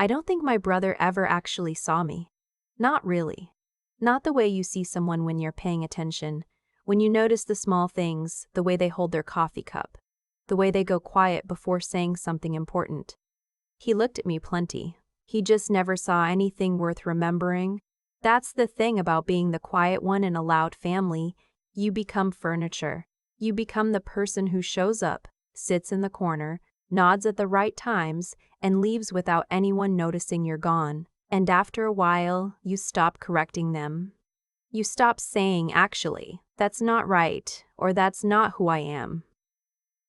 I don't think my brother ever actually saw me. Not really. Not the way you see someone when you're paying attention, when you notice the small things, the way they hold their coffee cup, the way they go quiet before saying something important. He looked at me plenty. He just never saw anything worth remembering. That's the thing about being the quiet one in a loud family. You become furniture. You become the person who shows up, sits in the corner, nods at the right times, and leaves without anyone noticing you're gone. And after a while, you stop correcting them. You stop saying, actually, that's not right, or that's not who I am.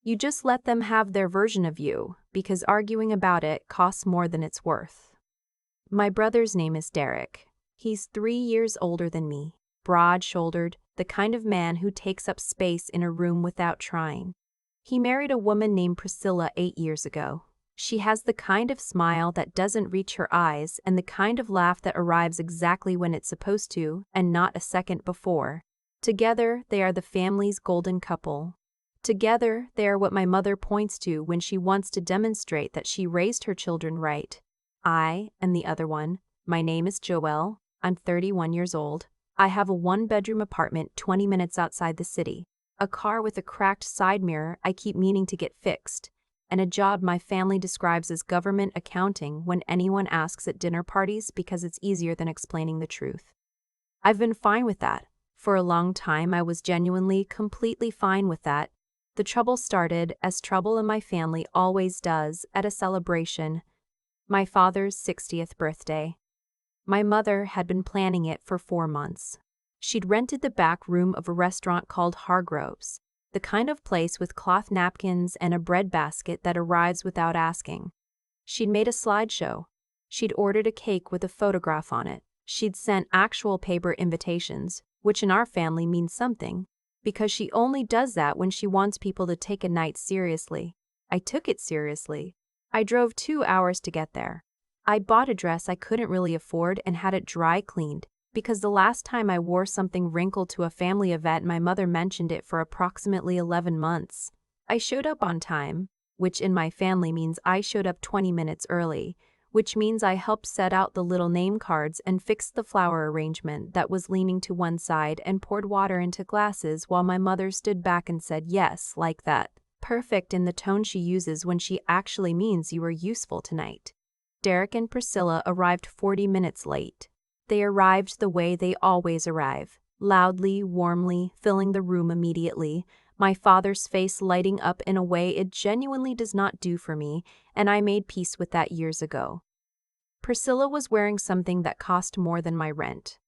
You just let them have their version of you, because arguing about it costs more than it's worth. My brother's name is Derek. He's 3 years older than me, broad-shouldered, the kind of man who takes up space in a room without trying. He married a woman named Priscilla 8 years ago. She has the kind of smile that doesn't reach her eyes and the kind of laugh that arrives exactly when it's supposed to and not a second before. Together, they are the family's golden couple. Together, they are what my mother points to when she wants to demonstrate that she raised her children right. I am the other one. My name is Joelle. I'm 31 years old. I have a 1-bedroom apartment 20 minutes outside the city, a car with a cracked side mirror I keep meaning to get fixed, and a job my family describes as government accounting when anyone asks at dinner parties because it's easier than explaining the truth. I've been fine with that. For a long time, I was genuinely, completely fine with that. The trouble started, as trouble in my family always does, at a celebration. My father's 60th birthday. My mother had been planning it for 4 months. She'd rented the back room of a restaurant called Hargrove's, the kind of place with cloth napkins and a bread basket that arrives without asking. She'd made a slideshow. She'd ordered a cake with a photograph on it. She'd sent actual paper invitations, which in our family means something, because she only does that when she wants people to take a night seriously. I took it seriously. I drove 2 hours to get there. I bought a dress I couldn't really afford and had it dry cleaned, because the last time I wore something wrinkled to a family event, my mother mentioned it for approximately 11 months. I showed up on time, which in my family means I showed up 20 minutes early, which means I helped set out the little name cards and fixed the flower arrangement that was leaning to one side and poured water into glasses while my mother stood back and said yes, like that. Perfect in the tone she uses when she actually means you were useful tonight. Derek and Priscilla arrived 40 minutes late. They arrived the way they always arrive, loudly, warmly, filling the room immediately, my father's face lighting up in a way it genuinely does not do for me, and I made peace with that years ago. Priscilla was wearing something that cost more than my rent.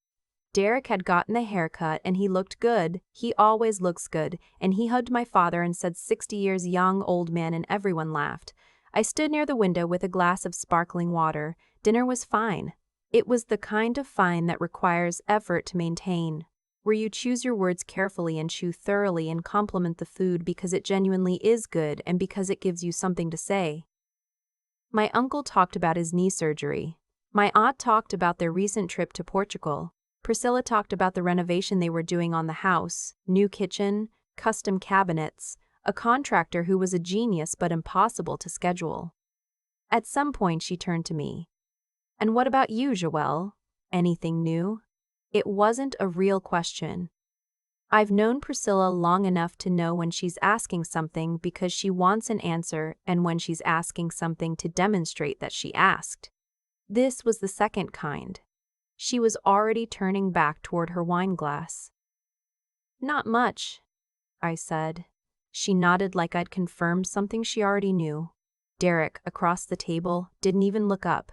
Derek had gotten the haircut and he looked good. He always looks good, and he hugged my father and said 60 years young old man, and everyone laughed. I stood near the window with a glass of sparkling water. Dinner was fine. It was the kind of fine that requires effort to maintain, where you choose your words carefully and chew thoroughly and compliment the food because it genuinely is good and because it gives you something to say. My uncle talked about his knee surgery. My aunt talked about their recent trip to Portugal. Priscilla talked about the renovation they were doing on the house, new kitchen, custom cabinets, a contractor who was a genius but impossible to schedule. At some point she turned to me. "And what about you, Joelle? Anything new?" It wasn't a real question. I've known Priscilla long enough to know when she's asking something because she wants an answer and when she's asking something to demonstrate that she asked. This was the second kind. She was already turning back toward her wine glass. "Not much," I said. She nodded like I'd confirmed something she already knew. Derek, across the table, didn't even look up.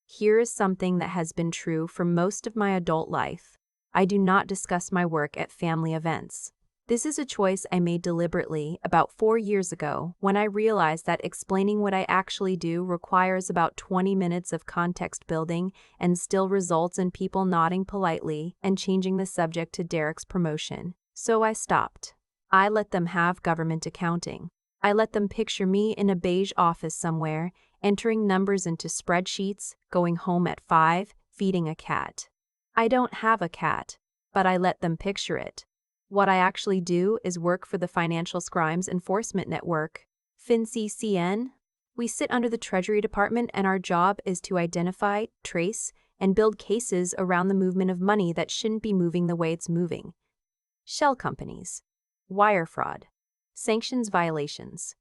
Here is something that has been true for most of my adult life. I do not discuss my work at family events. This is a choice I made deliberately about 4 years ago when I realized that explaining what I actually do requires about 20 minutes of context building and still results in people nodding politely and changing the subject to Derek's promotion. So I stopped. I let them have government accounting. I let them picture me in a beige office somewhere, entering numbers into spreadsheets, going home at 5, feeding a cat. I don't have a cat, but I let them picture it. What I actually do is work for the Financial Crimes Enforcement Network, FinCCN. We sit under the Treasury Department and our job is to identify, trace, and build cases around the movement of money that shouldn't be moving the way it's moving. Shell companies, wire fraud, sanctions violations,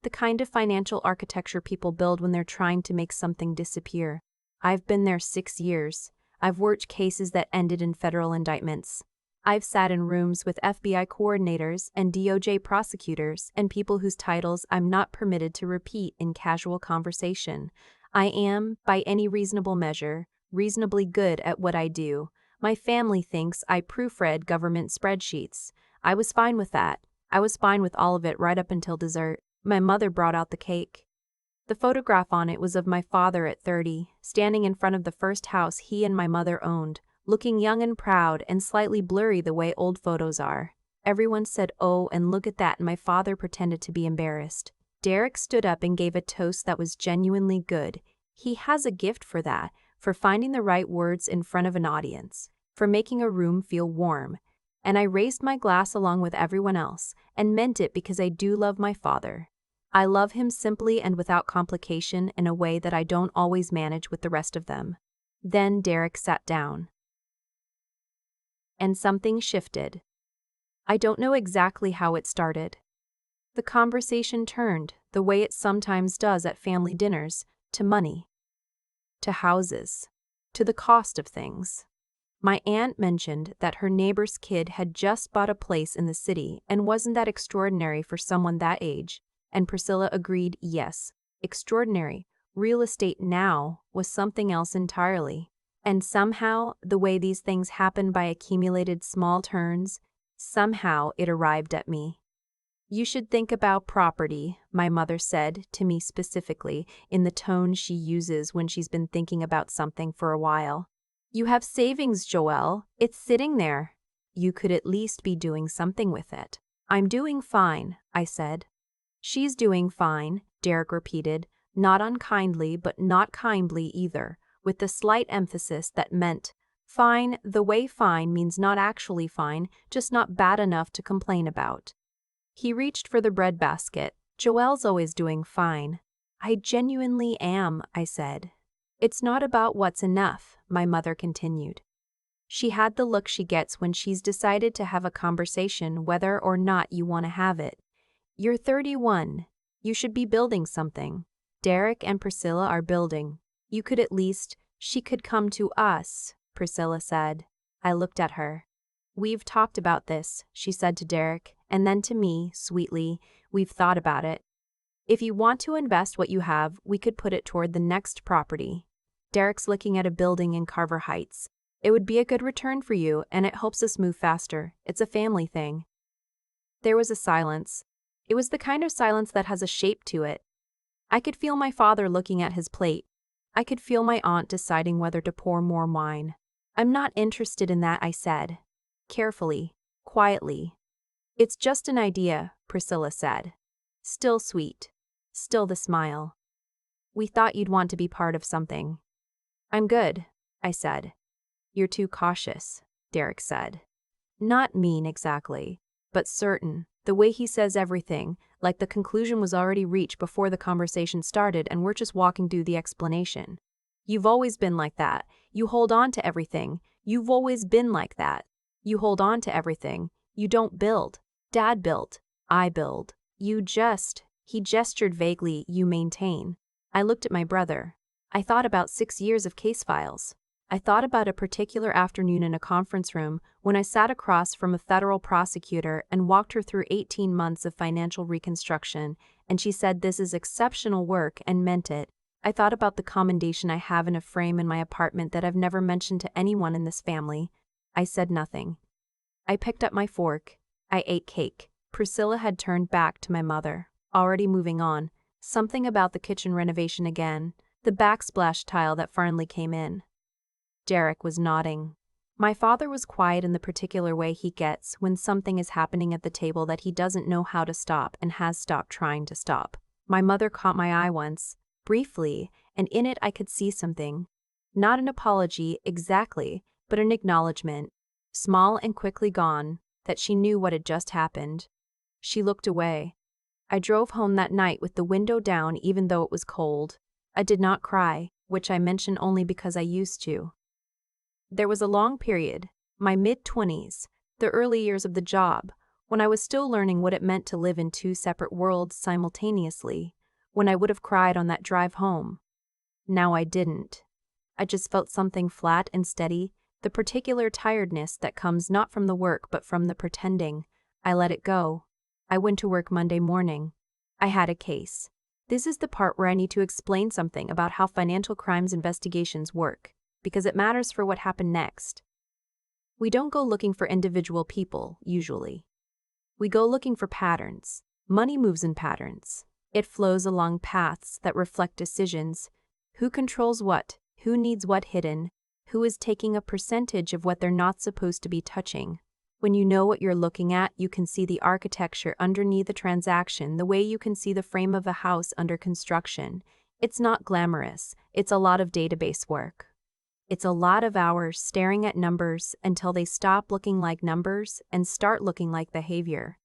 the kind of financial architecture people build when they're trying to make something disappear. I've been there 6 years. I've worked cases that ended in federal indictments. I've sat in rooms with FBI coordinators and DOJ prosecutors and people whose titles I'm not permitted to repeat in casual conversation. I am, by any reasonable measure, reasonably good at what I do. My family thinks I proofread government spreadsheets. I was fine with that. I was fine with all of it right up until dessert. My mother brought out the cake. The photograph on it was of my father at 30, standing in front of the first house he and my mother owned, looking young and proud and slightly blurry the way old photos are. Everyone said, "Oh, and look at that," and my father pretended to be embarrassed. Derek stood up and gave a toast that was genuinely good. He has a gift for that, for finding the right words in front of an audience, for making a room feel warm. And I raised my glass along with everyone else, and meant it because I do love my father. I love him simply and without complication in a way that I don't always manage with the rest of them. Then Derek sat down. And something shifted. I don't know exactly how it started. The conversation turned, the way it sometimes does at family dinners, to money, to houses, to the cost of things. My aunt mentioned that her neighbor's kid had just bought a place in the city, and wasn't that extraordinary for someone that age? And Priscilla agreed, yes, extraordinary. Real estate now was something else entirely. And somehow, the way these things happen by accumulated small turns, somehow it arrived at me. You should think about property, my mother said to me specifically, in the tone she uses when she's been thinking about something for a while. You have savings, Joelle. It's sitting there. You could at least be doing something with it. I'm doing fine, I said. She's doing fine, Derek repeated, not unkindly but not kindly either, with the slight emphasis that meant fine the way fine means not actually fine, just not bad enough to complain about. He reached for the breadbasket. Joelle's always doing fine. I genuinely am, I said. It's not about what's enough, my mother continued. She had the look she gets when she's decided to have a conversation whether or not you want to have it. You're 31. You should be building something. Derek and Priscilla are building. You could at least, she could come to us, Priscilla said. I looked at her. We've talked about this, she said to Derek, and then to me, sweetly, we've thought about it. If you want to invest what you have, we could put it toward the next property. Derek's looking at a building in Carver Heights. It would be a good return for you, and it helps us move faster. It's a family thing. There was a silence. It was the kind of silence that has a shape to it. I could feel my father looking at his plate. I could feel my aunt deciding whether to pour more wine. I'm not interested in that, I said. Carefully, quietly. It's just an idea, Priscilla said. Still sweet. Still the smile. We thought you'd want to be part of something. I'm good, I said. You're too cautious, Derek said. Not mean exactly, but certain. The way he says everything, like the conclusion was already reached before the conversation started and we're just walking through the explanation. You've always been like that. You hold on to everything. You've always been like that. You hold on to everything. You don't build. Dad built. I build. He gestured vaguely, you maintain. I looked at my brother. I thought about 6 years of case files. I thought about a particular afternoon in a conference room when I sat across from a federal prosecutor and walked her through 18 months of financial reconstruction, and she said this is exceptional work and meant it. I thought about the commendation I have in a frame in my apartment that I've never mentioned to anyone in this family. I said nothing. I picked up my fork. I ate cake. Priscilla had turned back to my mother, already moving on. Something about the kitchen renovation again, the backsplash tile that finally came in. Derek was nodding. My father was quiet in the particular way he gets when something is happening at the table that he doesn't know how to stop and has stopped trying to stop. My mother caught my eye once, briefly, and in it I could see something. Not an apology, exactly, but an acknowledgement, small and quickly gone, that she knew what had just happened. She looked away. I drove home that night with the window down even though it was cold. I did not cry, which I mention only because I used to. There was a long period, my mid-20s, the early years of the job, when I was still learning what it meant to live in two separate worlds simultaneously, when I would have cried on that drive home. Now I didn't. I just felt something flat and steady, the particular tiredness that comes not from the work but from the pretending. I let it go. I went to work Monday morning. I had a case. This is the part where I need to explain something about how financial crimes investigations work, because it matters for what happened next. We don't go looking for individual people, usually. We go looking for patterns. Money moves in patterns. It flows along paths that reflect decisions. Who controls what? Who needs what hidden? Who is taking a percentage of what they're not supposed to be touching? When you know what you're looking at, you can see the architecture underneath the transaction, the way you can see the frame of a house under construction. It's not glamorous. It's a lot of database work. It's a lot of hours staring at numbers until they stop looking like numbers and start looking like behavior.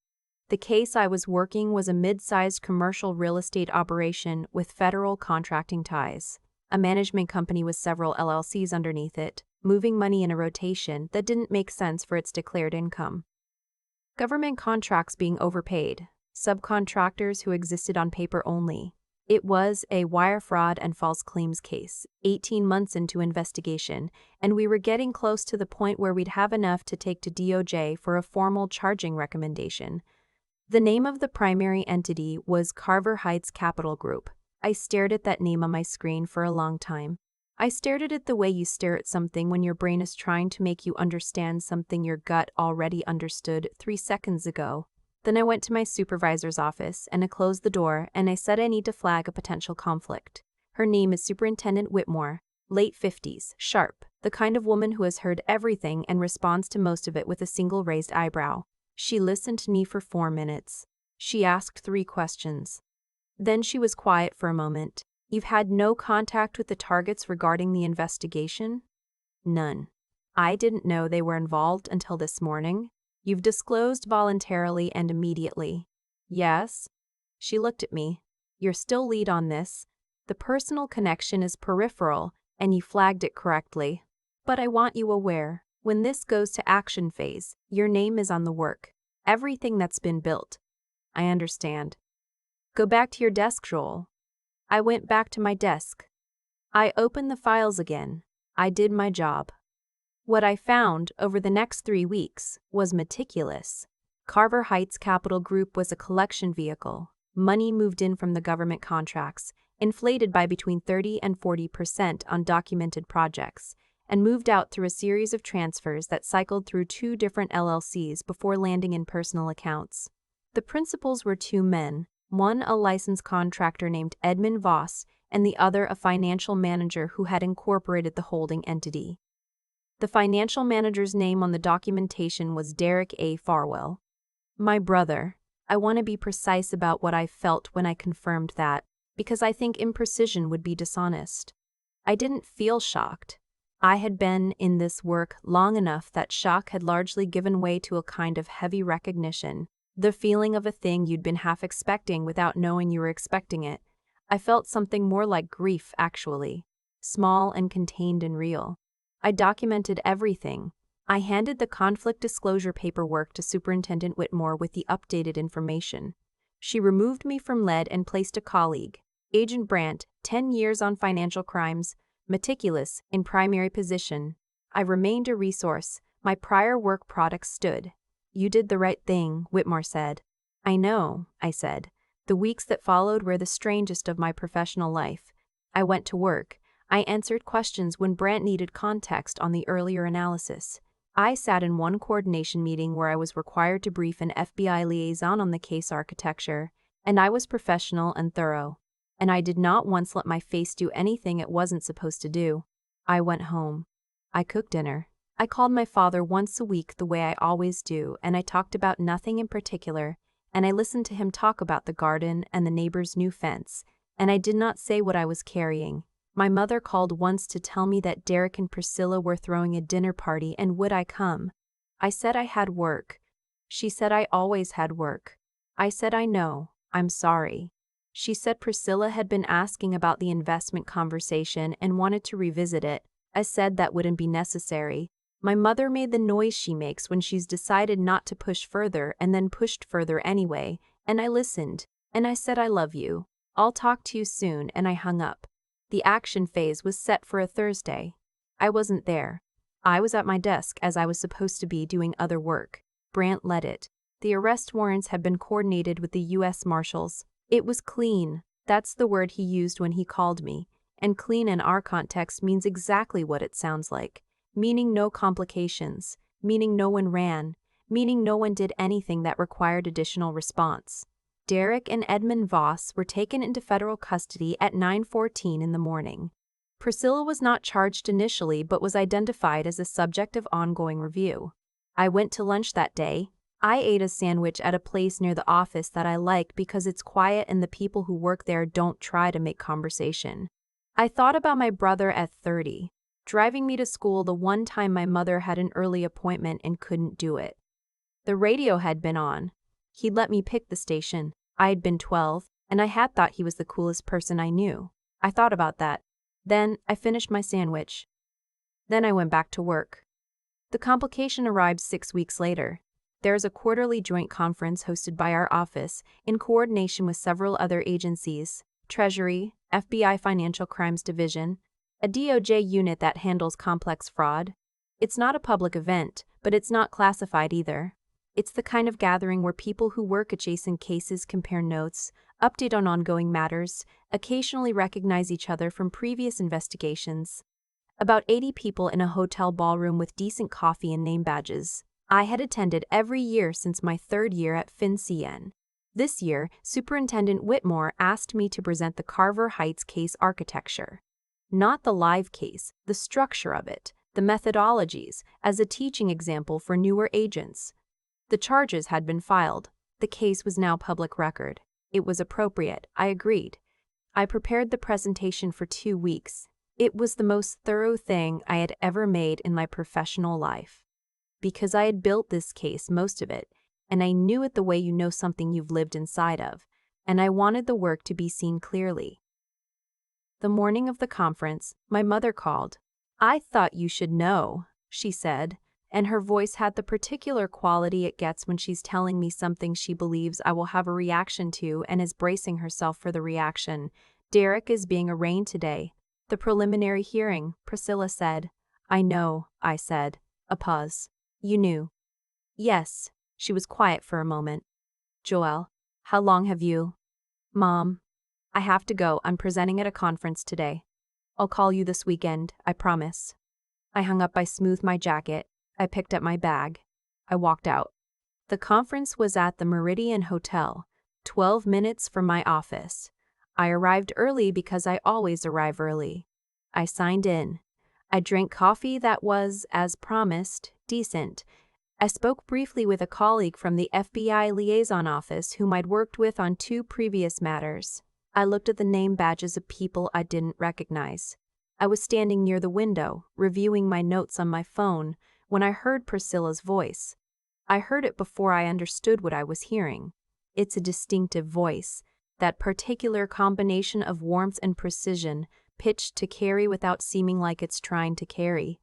The case I was working was a mid-sized commercial real estate operation with federal contracting ties. A management company with several LLCs underneath it, moving money in a rotation that didn't make sense for its declared income. Government contracts being overpaid, subcontractors who existed on paper only. It was a wire fraud and false claims case, 18 months into investigation, and we were getting close to the point where we'd have enough to take to DOJ for a formal charging recommendation. The name of the primary entity was Carver Heights Capital Group. I stared at that name on my screen for a long time. I stared at it the way you stare at something when your brain is trying to make you understand something your gut already understood 3 seconds ago. Then I went to my supervisor's office and I closed the door and I said I need to flag a potential conflict. Her name is Superintendent Whitmore, late 50s, sharp, the kind of woman who has heard everything and responds to most of it with a single raised eyebrow. She listened to me for 4 minutes. She asked 3 questions. Then she was quiet for a moment. You've had no contact with the targets regarding the investigation? None. I didn't know they were involved until this morning. You've disclosed voluntarily and immediately. Yes? She looked at me. You're still lead on this. The personal connection is peripheral, and you flagged it correctly. But I want you aware, when this goes to action phase, your name is on the work. Everything that's been built. I understand. Go back to your desk, Joel. I went back to my desk. I opened the files again. I did my job. What I found over the next 3 weeks was meticulous. Carver Heights Capital Group was a collection vehicle. Money moved in from the government contracts, inflated by between 30 and 40% on documented projects, and moved out through a series of transfers that cycled through 2 different LLCs before landing in personal accounts. The principals were 2 men, one a licensed contractor named Edmund Voss, and the other a financial manager who had incorporated the holding entity. The financial manager's name on the documentation was Derek A. Farwell. My brother. I want to be precise about what I felt when I confirmed that, because I think imprecision would be dishonest. I didn't feel shocked. I had been in this work long enough that shock had largely given way to a kind of heavy recognition, the feeling of a thing you'd been half expecting without knowing you were expecting it. I felt something more like grief, actually, small and contained and real. I documented everything. I handed the conflict disclosure paperwork to Superintendent Whitmore with the updated information. She removed me from lead and placed a colleague, Agent Brandt, 10 years on financial crimes, meticulous, in primary position. I remained a resource. My prior work product stood. You did the right thing, Whitmore said. I know, I said. The weeks that followed were the strangest of my professional life. I went to work. I answered questions when Brandt needed context on the earlier analysis. I sat in one coordination meeting where I was required to brief an FBI liaison on the case architecture, and I was professional and thorough. And I did not once let my face do anything it wasn't supposed to do. I went home. I cooked dinner. I called my father once a week the way I always do, and I talked about nothing in particular, and I listened to him talk about the garden and the neighbor's new fence, and I did not say what I was carrying. My mother called once to tell me that Derek and Priscilla were throwing a dinner party and would I come. I said I had work. She said I always had work. I said I know. I'm sorry. She said Priscilla had been asking about the investment conversation and wanted to revisit it. I said that wouldn't be necessary. My mother made the noise she makes when she's decided not to push further and then pushed further anyway, and I listened, and I said I love you. I'll talk to you soon, and I hung up. The action phase was set for a Thursday. I wasn't there. I was at my desk as I was supposed to be doing other work. Brant led it. The arrest warrants had been coordinated with the U.S. Marshals. It was clean. That's the word he used when he called me. And clean in our context means exactly what it sounds like. Meaning no complications. Meaning no one ran. Meaning no one did anything that required additional response. Derek and Edmund Voss were taken into federal custody at 9:14 in the morning. Priscilla was not charged initially but was identified as a subject of ongoing review. I went to lunch that day. I ate a sandwich at a place near the office that I like because it's quiet and the people who work there don't try to make conversation. I thought about my brother at 30, driving me to school the one time my mother had an early appointment and couldn't do it. The radio had been on. He'd let me pick the station. I had been 12, and I had thought he was the coolest person I knew. I thought about that. Then I finished my sandwich. Then I went back to work. The complication arrived 6 weeks later. There is a quarterly joint conference hosted by our office in coordination with several other agencies, Treasury, FBI Financial Crimes Division, a DOJ unit that handles complex fraud. It's not a public event, but it's not classified either. It's the kind of gathering where people who work adjacent cases compare notes, update on ongoing matters, occasionally recognize each other from previous investigations. About 80 people in a hotel ballroom with decent coffee and name badges. I had attended every year since my 3rd year at FinCN. This year, Superintendent Whitmore asked me to present the Carver Heights case architecture. Not the live case, the structure of it, the methodologies, as a teaching example for newer agents. The charges had been filed. The case was now public record. It was appropriate, I agreed. I prepared the presentation for 2 weeks. It was the most thorough thing I had ever made in my professional life. Because I had built this case, most of it, and I knew it the way you know something you've lived inside of, and I wanted the work to be seen clearly. The morning of the conference, my mother called. "I thought you should know," she said, and her voice had the particular quality it gets when she's telling me something she believes I will have a reaction to and is bracing herself for the reaction. "Derek is being arraigned today. The preliminary hearing," Priscilla said. "I know," I said. A pause. "You knew?" "Yes." She was quiet for a moment. "Joelle, how long have you—" "Mom, I have to go. I'm presenting at a conference today. I'll call you this weekend, I promise." I hung up. I smoothed my jacket. I picked up my bag. I walked out. The conference was at the Meridian Hotel, 12 minutes from my office. I arrived early because I always arrive early. I signed in. I drank coffee that was, as promised, decent. I spoke briefly with a colleague from the FBI liaison office whom I'd worked with on 2 previous matters. I looked at the name badges of people I didn't recognize. I was standing near the window, reviewing my notes on my phone, when I heard Priscilla's voice. I heard it before I understood what I was hearing. It's a distinctive voice, that particular combination of warmth and precision, pitched to carry without seeming like it's trying to carry.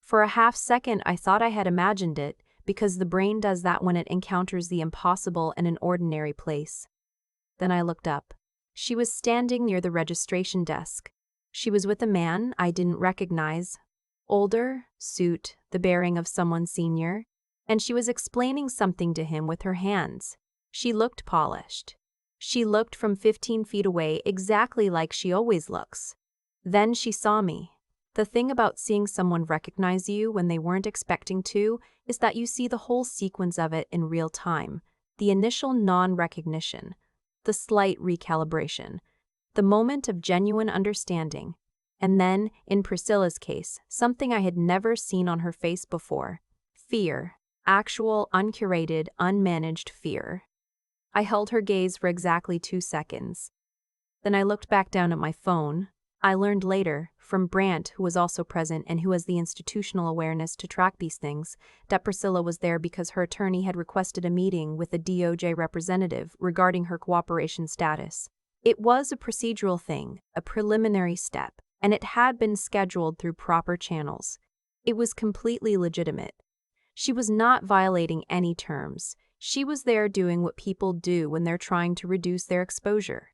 For a half second I thought I had imagined it, because the brain does that when it encounters the impossible in an ordinary place. Then I looked up. She was standing near the registration desk. She was with a man I didn't recognize. Older, suit, the bearing of someone senior, and she was explaining something to him with her hands. She looked polished. She looked from 15 feet away exactly like she always looks. Then she saw me. The thing about seeing someone recognize you when they weren't expecting to is that you see the whole sequence of it in real time. The initial non-recognition, the slight recalibration, the moment of genuine understanding, and then, in Priscilla's case, something I had never seen on her face before. Fear. Actual, uncurated, unmanaged fear. I held her gaze for exactly 2 seconds. Then I looked back down at my phone. I learned later, from Brandt, who was also present and who has the institutional awareness to track these things, that Priscilla was there because her attorney had requested a meeting with a DOJ representative regarding her cooperation status. It was a procedural thing, a preliminary step, and it had been scheduled through proper channels. It was completely legitimate. She was not violating any terms. She was there doing what people do when they're trying to reduce their exposure.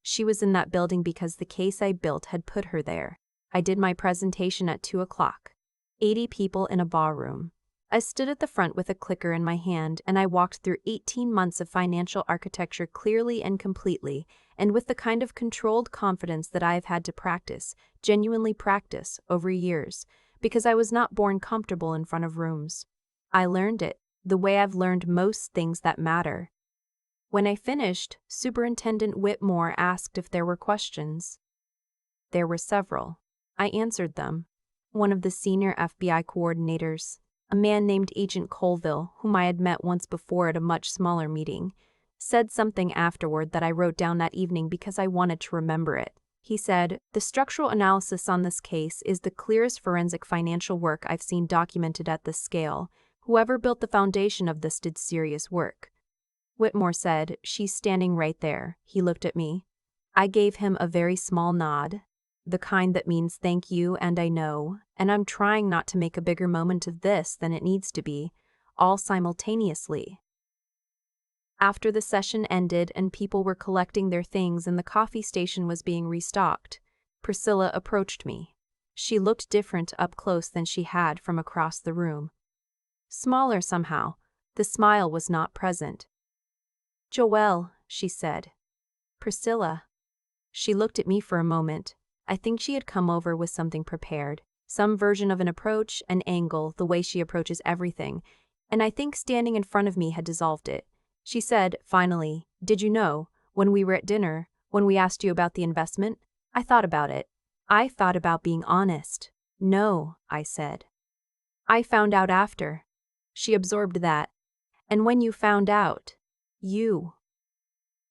She was in that building because the case I built had put her there. I did my presentation at 2 o'clock. 80 people in a ballroom. I stood at the front with a clicker in my hand, and I walked through 18 months of financial architecture clearly and completely, and with the kind of controlled confidence that I have had to practice, genuinely practice, over years, because I was not born comfortable in front of rooms. I learned it, the way I've learned most things that matter. When I finished, Superintendent Whitmore asked if there were questions. There were several. I answered them. One of the senior FBI coordinators, a man named Agent Colville, whom I had met once before at a much smaller meeting, said something afterward that I wrote down that evening because I wanted to remember it. He said, "The structural analysis on this case is the clearest forensic financial work I've seen documented at this scale. Whoever built the foundation of this did serious work." Whitmore said, "She's standing right there." He looked at me. I gave him a very small nod, the kind that means thank you and I know, and I'm trying not to make a bigger moment of this than it needs to be, all simultaneously. After the session ended and people were collecting their things and the coffee station was being restocked, Priscilla approached me. She looked different up close than she had from across the room. Smaller somehow. The smile was not present. "Joelle," she said. "Priscilla." She looked at me for a moment. I think she had come over with something prepared, some version of an approach, an angle, the way she approaches everything, and I think standing in front of me had dissolved it. She said, finally, "Did you know, when we were at dinner, when we asked you about the investment, I thought about it. I thought about being honest." "No," I said. "I found out after." She absorbed that. "And when you found out, you."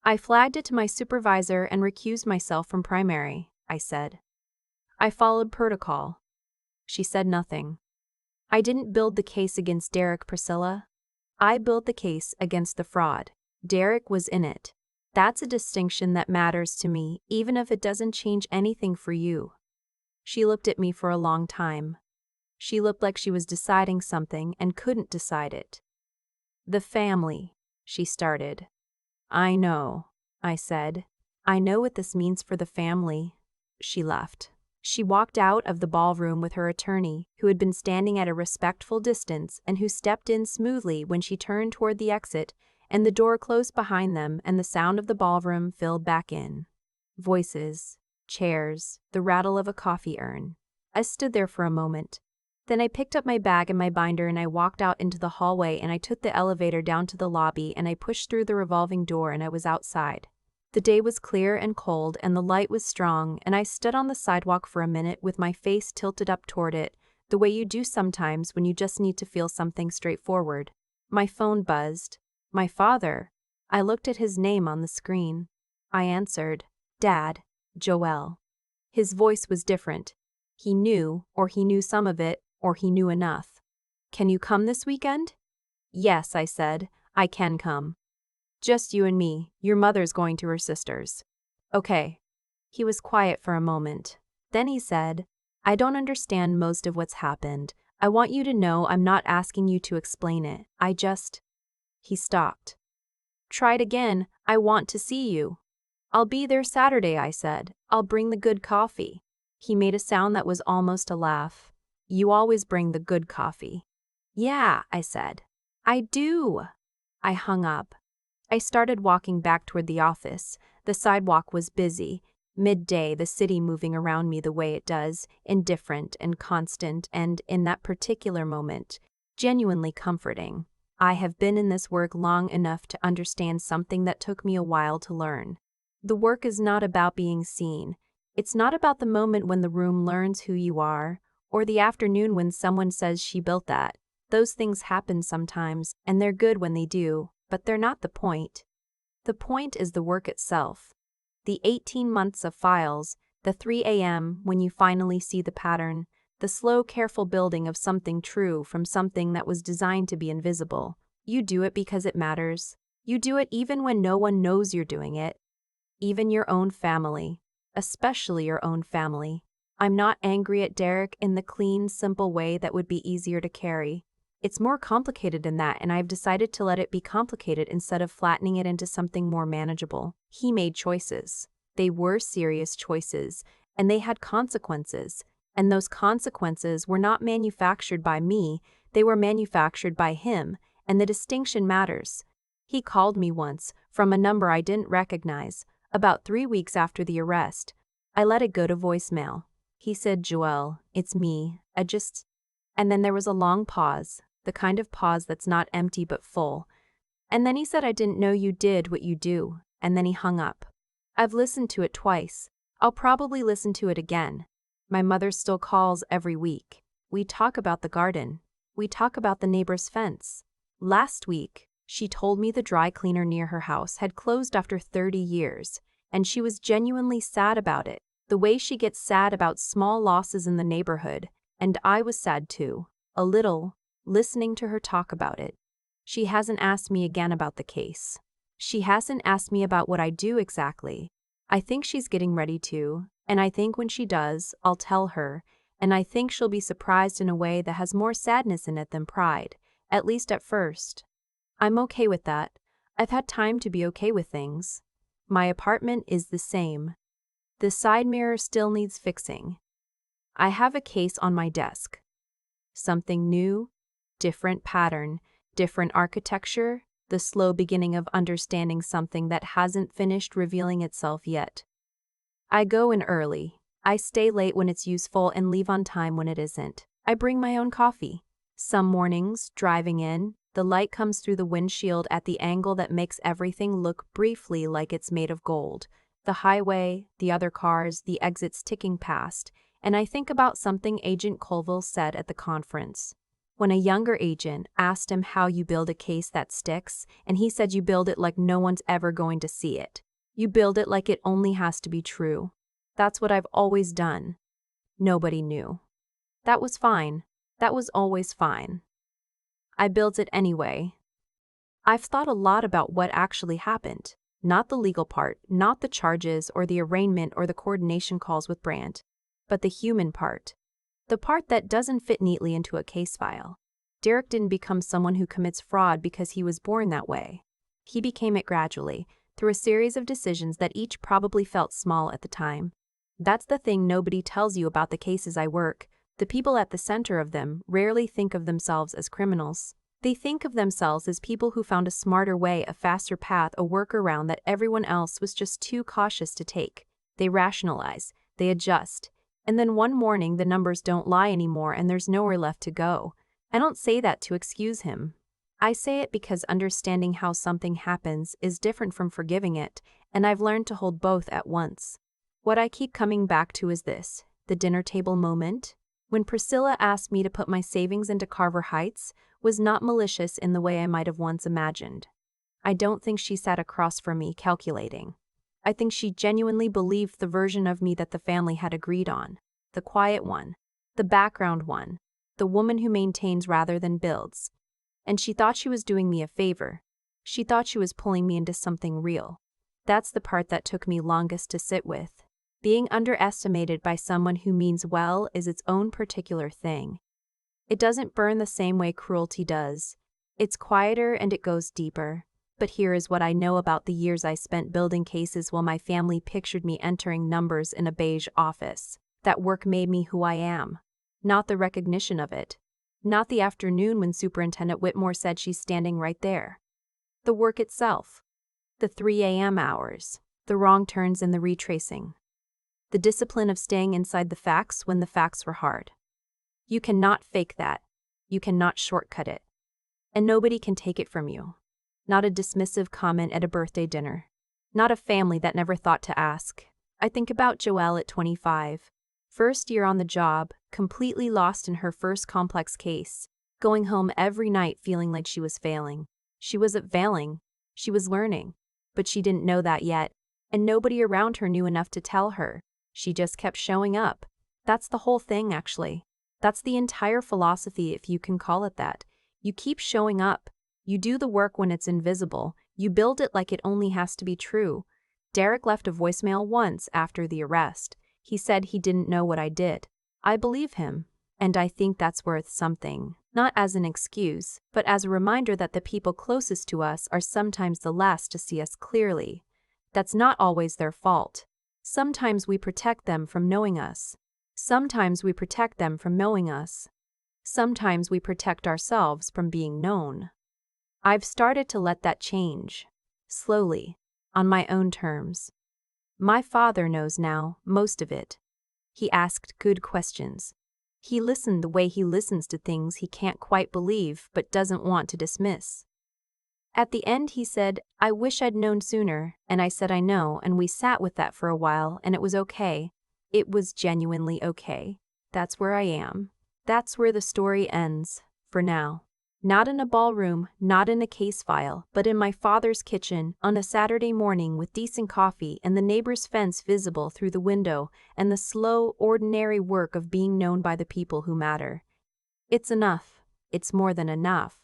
"I flagged it to my supervisor and recused myself from primary," I said. "I followed protocol." She said nothing. "I didn't build the case against Derek, Priscilla. I built the case against the fraud. Derek was in it. That's a distinction that matters to me, even if it doesn't change anything for you." She looked at me for a long time. She looked like she was deciding something and couldn't decide it. "The family," she started. "I know," I said. "I know what this means for the family." She left. She walked out of the ballroom with her attorney, who had been standing at a respectful distance and who stepped in smoothly when she turned toward the exit, and the door closed behind them and the sound of the ballroom filled back in. Voices, chairs, the rattle of a coffee urn. I stood there for a moment. Then I picked up my bag and my binder and I walked out into the hallway and I took the elevator down to the lobby and I pushed through the revolving door and I was outside. The day was clear and cold and the light was strong and I stood on the sidewalk for a minute with my face tilted up toward it, the way you do sometimes when you just need to feel something straightforward. My phone buzzed. My father. I looked at his name on the screen. I answered, "Dad, Joelle." His voice was different. He knew, or he knew some of it, or he knew enough. "Can you come this weekend?" "Yes," I said, "I can come." "Just you and me. Your mother's going to her sister's." "Okay." He was quiet for a moment. Then he said, "I don't understand most of what's happened. I want you to know I'm not asking you to explain it. I just..." He stopped. "Try it again. I want to see you." "I'll be there Saturday," I said. "I'll bring the good coffee." He made a sound that was almost a laugh. "You always bring the good coffee." "Yeah," I said. "I do." I hung up. I started walking back toward the office. The sidewalk was busy. Midday, the city moving around me the way it does, indifferent and constant and, in that particular moment, genuinely comforting. I have been in this work long enough to understand something that took me a while to learn. The work is not about being seen. It's not about the moment when the room learns who you are, or the afternoon when someone says she built that. Those things happen sometimes, and they're good when they do, but they're not the point. The point is the work itself. The 18 months of files, The 3 a.m. when you finally see the pattern, the slow, careful building of something true from something that was designed to be invisible. You do it because it matters. You do it even when no one knows you're doing it. Even your own family. Especially your own family. I'm not angry at Derek in the clean, simple way that would be easier to carry. It's more complicated than that, and I've decided to let it be complicated instead of flattening it into something more manageable. He made choices. They were serious choices, and they had consequences. And those consequences were not manufactured by me, they were manufactured by him, and the distinction matters. He called me once, from a number I didn't recognize, about 3 weeks after the arrest. I let it go to voicemail. He said, "Joelle, it's me, And then there was a long pause, the kind of pause that's not empty but full. And then he said, "I didn't know you did what you do," and then he hung up. I've listened to it twice. I'll probably listen to it again. My mother still calls every week. We talk about the garden. We talk about the neighbor's fence. Last week, she told me the dry cleaner near her house had closed after 30 years, and she was genuinely sad about it, the way she gets sad about small losses in the neighborhood, and I was sad too, a little, listening to her talk about it. She hasn't asked me again about the case. She hasn't asked me about what I do exactly. I think she's getting ready to, and I think when she does, I'll tell her, and I think she'll be surprised in a way that has more sadness in it than pride, at least at first. I'm okay with that. I've had time to be okay with things. My apartment is the same. The side mirror still needs fixing. I have a case on my desk. Something new, different pattern, different architecture, the slow beginning of understanding something that hasn't finished revealing itself yet. I go in early. I stay late when it's useful and leave on time when it isn't. I bring my own coffee. Some mornings, driving in, the light comes through the windshield at the angle that makes everything look briefly like it's made of gold. The highway, the other cars, the exits ticking past, and I think about something Agent Colville said at the conference. When a younger agent asked him how you build a case that sticks, and he said you build it like no one's ever going to see it. You build it like it only has to be true. That's what I've always done. Nobody knew. That was fine. That was always fine. I built it anyway. I've thought a lot about what actually happened. Not the legal part, not the charges or the arraignment or the coordination calls with Brandt, but the human part. The part that doesn't fit neatly into a case file. Derek didn't become someone who commits fraud because he was born that way. He became it gradually, through a series of decisions that each probably felt small at the time. That's the thing nobody tells you about the cases I work. The people at the center of them rarely think of themselves as criminals. They think of themselves as people who found a smarter way, a faster path, a workaround that everyone else was just too cautious to take. They rationalize, they adjust. And then one morning the numbers don't lie anymore and there's nowhere left to go. I don't say that to excuse him. I say it because understanding how something happens is different from forgiving it, and I've learned to hold both at once. What I keep coming back to is this, the dinner table moment. When Priscilla asked me to put my savings into Carver Heights, was not malicious in the way I might have once imagined. I don't think she sat across from me calculating. I think she genuinely believed the version of me that the family had agreed on. The quiet one. The background one. The woman who maintains rather than builds. And she thought she was doing me a favor. She thought she was pulling me into something real. That's the part that took me longest to sit with. Being underestimated by someone who means well is its own particular thing. It doesn't burn the same way cruelty does. It's quieter and it goes deeper. But here is what I know about the years I spent building cases while my family pictured me entering numbers in a beige office. That work made me who I am. Not the recognition of it. Not the afternoon when Superintendent Whitmore said she's standing right there. The work itself. The 3 a.m. hours. The wrong turns and the retracing. The discipline of staying inside the facts when the facts were hard. You cannot fake that. You cannot shortcut it. And nobody can take it from you. Not a dismissive comment at a birthday dinner. Not a family that never thought to ask. I think about Joelle at 25. First year on the job, completely lost in her first complex case. Going home every night feeling like she was failing. She wasn't failing. She was learning. But she didn't know that yet. And nobody around her knew enough to tell her. She just kept showing up. That's the whole thing, actually. That's the entire philosophy, if you can call it that. You keep showing up. You do the work when it's invisible. You build it like it only has to be true. Derek left a voicemail once after the arrest. He said he didn't know what I did. I believe him. And I think that's worth something. Not as an excuse, but as a reminder that the people closest to us are sometimes the last to see us clearly. That's not always their fault. Sometimes we protect them from knowing us. Sometimes we protect them from knowing us. Sometimes we protect ourselves from being known. I've started to let that change. Slowly. On my own terms. My father knows now, most of it. He asked good questions. He listened the way he listens to things he can't quite believe but doesn't want to dismiss. At the end he said, "I wish I'd known sooner," and I said I know, and we sat with that for a while, and it was okay. It was genuinely okay. That's where I am. That's where the story ends, for now. Not in a ballroom, not in a case file, but in my father's kitchen on a Saturday morning with decent coffee and the neighbor's fence visible through the window and the slow, ordinary work of being known by the people who matter. It's enough. It's more than enough.